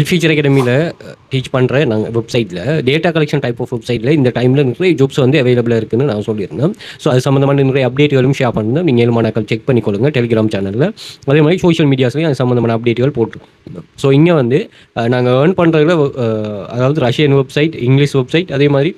Future அகாடமியில் teach பண்ணுற நாங்கள் வெப்சைட்டில் டேட்டா கலெக்ஷன் டைப் ஆஃப் வெப்சைட்டில் இந்த டைமில் நிறைய ஜாப்ஸ் வந்து அவைலபிளாக இருக்குன்னு நான் சொல்லியிருந்தேன். ஸோ அது சம்மந்தமான நிறைய அப்டேட்டுகளும் ஷேர் பண்ணணும். நீங்கள் ஏழுமானாக்கள் செக் பண்ணிக்கொள்ளுங்க டெலிகிராம் சேனலில். அதே மாதிரி சோஷியல் மீடியாஸ்லையும் அது சம்மந்தமான அப்டேட்டுகள் போட்டிருக்கோம். ஸோ இங்கே வந்து நாங்கள் ஏர்ன் பண்ணுறதுல அதாவது ரஷ்யன் வெப்சைட், இங்கிலீஷ் வெப்சைட், அதே மாதிரி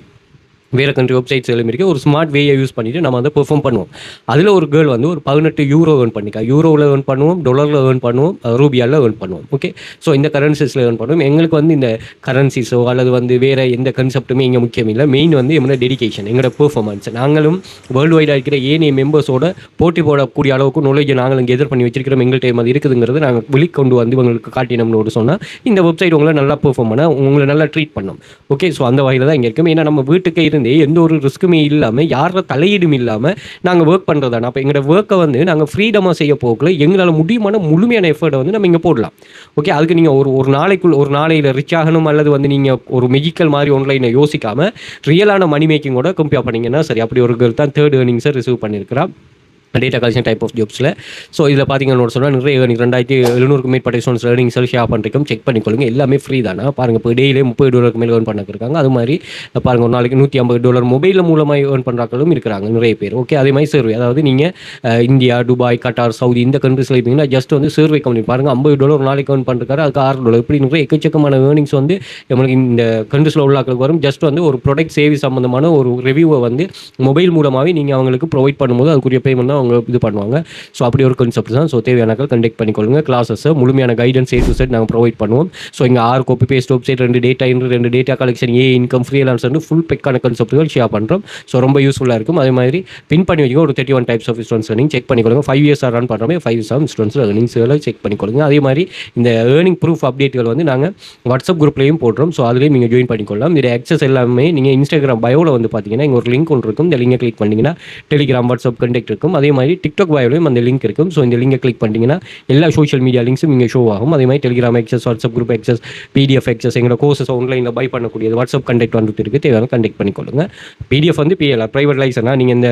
வேறு கண்ட்ரி வெப்சைட்ஸ் எல்லாம் இருக்குது. ஒரு ஸ்மார்ட் வேயை யூஸ் பண்ணிவிட்டு நம்ம வந்து பெர்ஃபார்ம் பண்ணுவோம். அதில் ஒரு கேர்ள் வந்து ஒரு 18 யூரோ ஏர்ன் பண்ணிக்கா. யூரோவில் ஏர்ன் பண்ணுவோம், $டாலரில் ஏர்ன் பண்ணுவோம், ரூபியாவில் ஏர்ன் பண்ணுவோம். ஓகே, ஸோ இந்த கரன்சிஸில் ஏர்ன் பண்ணுவோம். எங்களுக்கு வந்து இந்த கரன்சிஸோ அல்லது வந்து வேறு எந்த கன்செப்ட்டுமே இங்கே முக்கியம் இல்லை. மெயின் வந்து எங்களோட டெடிகேஷன், எங்களோட பெர்ஃபார்மன்ஸ். நாங்களும் வேர்ல்டு வைடாக இருக்கிற ஏனைய மெம்பர்ஸோட போட்டி போடக்கூடிய அளவுக்கு நாலேஜ் நாங்கள் இங்கே எதிர் பண்ணி வச்சிருக்கிறோம். எங்கள் டைம் அது இருக்குதுங்கிறது நாங்கள் வெளிக்கொண்டு வந்து உங்களுக்கு காட்டினோம்னு ஒரு சொன்னால் இந்த வெப்சைட் உங்களை நல்லா பெர்ஃபார்ம் பண்ணால் உங்களை நல்லா ட்ரீட் பண்ணோம். ஓகே, ஸோ அந்த வகையில் தான் இங்கே இருக்கும். ஏன்னா நம்ம வீட்டுக்கு இருந்து எந்த ஒரு ரிஸ்க்குமே இல்லாமல் யாரோட தலையீடும் இல்லாமல் நாங்கள் ஒர்க் பண்ணுறதான. அப்போ எங்களோட ஒர்க்கை வந்து நாங்கள் ஃப்ரீடமாக செய்ய போகல, எங்களால் முடியுமான முழுமையான எஃபர்ட்டை வந்து நம்ம இங்கே போடலாம். ஓகே, அதுக்கு நீங்கள் ஒரு நாளையில் ரிச் ஆகணும் அல்லது வந்து நீங்கள் ஒரு மெஜிக்கல் மாதிரி ஆன்லைனை யோசிக்காமல் ரியலான மணி மேக்கிங்கோட கம்பேர் பண்ணிங்கன்னா சரி. அப்படி ஒரு கேர்ள் தான் தேர்ட் ஏர்னிங்ஸை ரிசீவ் பண்ணியிருக்கிறான் டேட்டா கலெக்ஷன் டைப் ஆஃப் ஜாப்ஸில். ஸோ இதில் பார்த்தீங்கன்னு சொன்னால் நிறைய ஏர்னிங் 2700 மேற்பட்ட ஸ்டூடெண்ட்ஸ் ஏர்னிங்ஸ் ஷேர் பண்ணிருக்கோம். செக் பண்ணிக்கொள்ளுங்க. எல்லாமே ஃப்ரீ தானே. பாருங்கள், இப்போ டெய்லியே $30 மேலே ஏர்ன் பண்ணிருக்காங்க. அது மாதிரி பாருங்கள், ஒரு நாளைக்கு $150 மொபைலில் மூலமாக ஏர்ன் பண்ணுறாக்களும் இருக்கிறாங்க நிறைய பேர். ஓகே, அதே மாதிரி சர்வே, அதாவது நீங்கள் இந்தியா, துபாய், கட்டார், சவுதி இந்த கண்ட்ரீஸில் இருந்தீங்கன்னா ஜஸ்ட் வந்து சர்வே கம்பெனி பாருங்கள், $50 ஒரு நாளைக்கு ஏர்ன் பண்ணிருக்காரு. அதுக்கு $6 இப்படி நிறைய எக்கச்சக்கமான ஏர்னிங்ஸ் வந்து நம்மளுக்கு இந்த கண்ட்ரீஸில் உள்ளாக்களுக்கு வரும். ஜஸ்ட் வந்து ஒரு ப்ராடக்ட் சேவை சம்மந்தமான ஒரு ரிவ்யூவை வந்து மொபைல் மூலமாகவே நீங்கள் அவங்களுக்கு ப்ரொவைட் பண்ணும்போது அதுக்குரிய பேமெண்ட் தான் அவங்க இது பண்ணுவாங்க. ஸோ அப்படி ஒரு கான்செப்ட் தான். ஸோ தேவையானாக்கள் கண்டக்ட் பண்ணிக்கொள்ளுங்க. கிளாஸஸ் முழுமையான கைடன்ஸ் A to Z நாங்கள் ப்ரொவைட் பண்ணுவோம். ஸோ இங்கே 6 copy paste website, 2 data collection, income, freelance வந்து ஃபுல் பெக்கான கான்செப்ட்கள் ஷேர் பண்ணுறோம். ஸோ ரொம்ப யூஸ்ஃபுல்லாக இருக்கும். அதே மாதிரி பின் பண்ணி வச்சுக்கோ. ஒரு 31 types of students earning check பண்ணிக்கொள்ளுங்க. 5 இயர்ஸ் ரன் பண்ணுறோமே 5 ஸ்டூடெண்ட்ஸ் ஏர்னிங்ஸ்களை செக் பண்ணிக்கொள்ளுங்க. அதே மாதிரி இந்த ஏர்னிங் ப்ரூஃப் அப்டேட்டுகள் வந்து நாங்கள் வாட்ஸ்அப் குரூப்லேயும் போடுறோம். ஸோ அதுலேயும் நீங்கள் ஜாயின் பண்ணிக்கொள்ளலாம். இந்த ஆக்சஸ் எல்லாமே நீங்கள் இன்ஸ்டாகிராம் பயோவில் வந்து பார்த்தீங்கன்னா இங்கே ஒரு லிங்க் ஒன்று இருக்கும். இந்த லிங்கை கிளிக் பண்ணிங்கன்னா டெலிகிராம், வாட்ஸ்அப் கண்டெக்ட் இருக்கும். அதே மாதிரி டிக்டாக் பயோலையும் அந்த லிங்க் இருக்கும். ஸோ இந்த லிங்கை கிளிக் பண்ணிங்கன்னா எல்லா சோஷியல் மீடியா லிங்க்ஸும் இங்கே ஷோ ஆகும். அதே மாதிரி Telegram access, WhatsApp group access, PDF access, எங்களோட கோர்சஸ் ஆன்லைனில் பை பண்ணக்கூடியது வாட்ஸ்அப் கண்டெக்ட் வந்துட்டு இருக்குது. தேவையான கண்டெக்ட் பண்ணிக்கொள்ளுங்க. PDF வந்து PL ப்ரைவேட் லைசனா நீங்கள் இந்த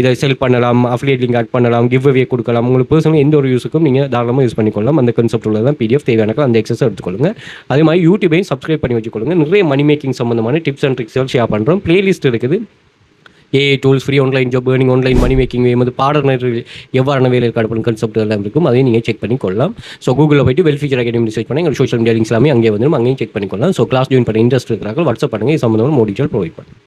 இதை செல் பண்ணலாம், அஃபிலியேட் லிங்க் ஆட் பண்ணலாம், கிவ் அவே கொடுக்கலாம். உங்களுக்கு பர்சனல் எந்த ஒரு யூஸுக்கும் நீங்கள் தாராளமாக யூஸ் பண்ணிக்கொள்ளலாம். அந்த கான்செப்ட் உள்ள தான் PDF. தேவையான அந்த எக்ஸஸ் எடுத்துக்கொள்ளுங்க. அதே மாதிரி யூடியூபையும் சப்ஸ்கிரைப் பண்ணி வச்சுக்கொள்ளுங்க. நிறைய மணி மேக்கிங் சம்மந்தமான டிப்ஸ் அண்ட் ட்ரிக்ஸ் ஷேர் பண்ணுறோம். பிளேலிஸ்ட் இருக்குது. AI tools, free online job, earning, online money making, பாடநெறிகள் எவ்வாறான வேலை காணப்படும் கான்செப்ட் எல்லாம் இருக்கும். அதையும் நீங்கள் செக் பண்ணிக்கொள்ளலாம். ஸோ கூகுளில் போய்ட்டு வெல்ஃபியூச்சர் அகாடமி ரிசர்ச் பண்ணி எங்கள் சோஷியல் மீடியா லிங்க்ஸ் எல்லாமே அங்கே வந்துடும். அங்கேயும் செக் பண்ணிக்கொள்ளலாம். ஸோ கிளாஸ் ஜாயின் பண்ண இன்ட்ரெஸ்ட் இருக்கிறார்கள் வாட்ஸ்அப் பண்ணுங்கள். இது சம்மந்தமான மோடிச்சல் ப்ரொவைட் பண்ணுங்கள்.